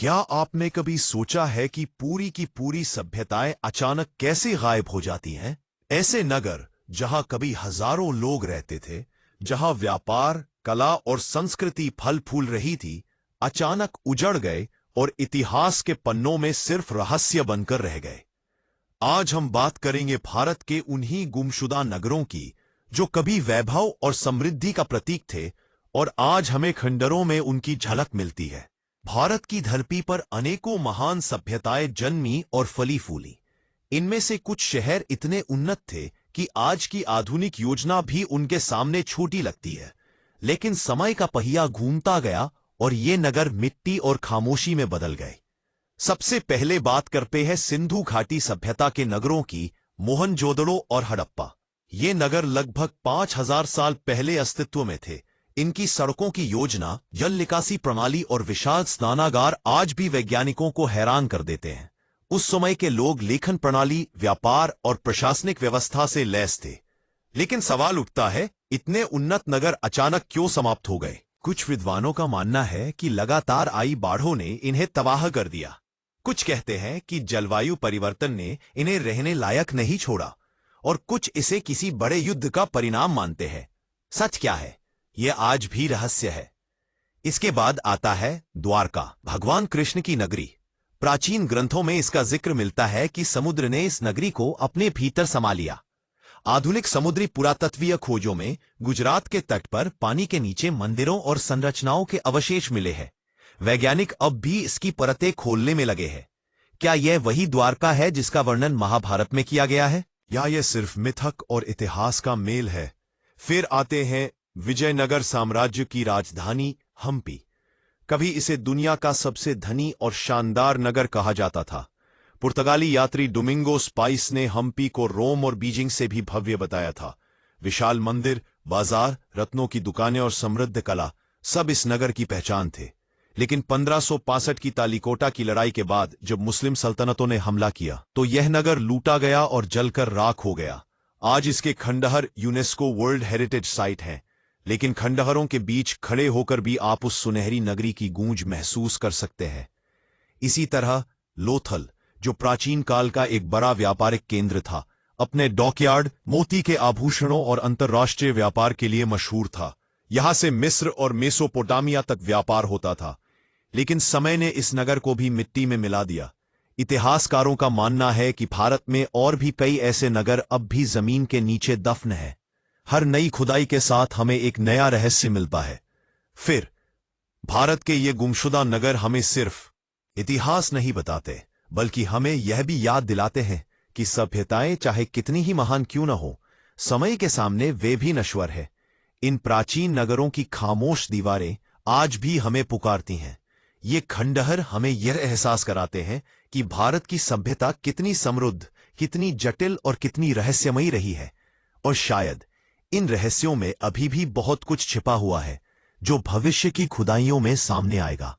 क्या आपने कभी सोचा है कि पूरी की पूरी सभ्यताएं अचानक कैसे गायब हो जाती हैं? ऐसे नगर जहां कभी हजारों लोग रहते थे, जहां व्यापार, कला और संस्कृति फल फूल रही थी, अचानक उजड़ गए और इतिहास के पन्नों में सिर्फ रहस्य बनकर रह गए। आज हम बात करेंगे भारत के उन्हीं गुमशुदा नगरों की जो कभी वैभव और समृद्धि का प्रतीक थे और आज हमें खंडरों में उनकी झलक मिलती है। भारत की धरती पर अनेकों महान सभ्यताएं जन्मी और फली फूली। इनमें से कुछ शहर इतने उन्नत थे कि आज की आधुनिक योजना भी उनके सामने छोटी लगती है। लेकिन समय का पहिया घूमता गया और ये नगर मिट्टी और खामोशी में बदल गए। सबसे पहले बात करते हैं सिंधु घाटी सभ्यता के नगरों की, मोहनजोदड़ो और हड़प्पा। ये नगर लगभग 5000 साल पहले अस्तित्व में थे। इनकी सड़कों की योजना, जल निकासी प्रणाली और विशाल स्नानागार आज भी वैज्ञानिकों को हैरान कर देते हैं। उस समय के लोग लेखन प्रणाली, व्यापार और प्रशासनिक व्यवस्था से लैस थे। लेकिन सवाल उठता है, इतने उन्नत नगर अचानक क्यों समाप्त हो गए? कुछ विद्वानों का मानना है कि लगातार आई बाढ़ों ने इन्हें तबाह कर दिया। कुछ कहते हैं कि जलवायु परिवर्तन ने इन्हें रहने लायक नहीं छोड़ा, और कुछ इसे किसी बड़े युद्ध का परिणाम मानते हैं। सच क्या है, यह आज भी रहस्य है। इसके बाद आता है द्वारका, भगवान कृष्ण की नगरी। प्राचीन ग्रंथों में इसका जिक्र मिलता है कि समुद्र ने इस नगरी को अपने भीतर समा लिया। आधुनिक समुद्री पुरातत्वीय खोजों में गुजरात के तट पर पानी के नीचे मंदिरों और संरचनाओं के अवशेष मिले हैं। वैज्ञानिक अब भी इसकी परतें खोलने में लगे हैं। क्या यह वही द्वारका है जिसका वर्णन महाभारत में किया गया है, या यह सिर्फ मिथक और इतिहास का मेल है? फिर आते हैं विजयनगर साम्राज्य की राजधानी हम्पी। कभी इसे दुनिया का सबसे धनी और शानदार नगर कहा जाता था। पुर्तगाली यात्री डोमिंगोस पाइस ने हम्पी को रोम और बीजिंग से भी भव्य बताया था। विशाल मंदिर, बाजार, रत्नों की दुकानें और समृद्ध कला, सब इस नगर की पहचान थे। लेकिन 1565 की तालिकोटा की लड़ाई के बाद जब मुस्लिम सल्तनतों ने हमला किया तो यह नगर लूटा गया और जलकर राख हो गया। आज इसके खंडहर यूनेस्को वर्ल्ड हेरिटेज साइट हैं, लेकिन खंडहरों के बीच खड़े होकर भी आप उस सुनहरी नगरी की गूंज महसूस कर सकते हैं। इसी तरह लोथल, जो प्राचीन काल का एक बड़ा व्यापारिक केंद्र था, अपने डॉकयार्ड, मोती के आभूषणों और अंतर्राष्ट्रीय व्यापार के लिए मशहूर था। यहां से मिस्र और मेसोपोटामिया तक व्यापार होता था। लेकिन समय ने इस नगर को भी मिट्टी में मिला दिया। इतिहासकारों का मानना है कि भारत में और भी कई ऐसे नगर अब भी जमीन के नीचे दफन हैं। हर नई खुदाई के साथ हमें एक नया रहस्य मिलता है। फिर भारत के ये गुमशुदा नगर हमें सिर्फ इतिहास नहीं बताते, बल्कि हमें यह भी याद दिलाते हैं कि सभ्यताएं चाहे कितनी ही महान क्यों न हो, समय के सामने वे भी नश्वर है। इन प्राचीन नगरों की खामोश दीवारें आज भी हमें पुकारती हैं। ये खंडहर हमें यह एहसास कराते हैं कि भारत की सभ्यता कितनी समृद्ध, कितनी जटिल और कितनी रहस्यमयी रही है। और शायद इन रहस्यों में अभी भी बहुत कुछ छिपा हुआ है, जो भविष्य की खुदाइयों में सामने आएगा।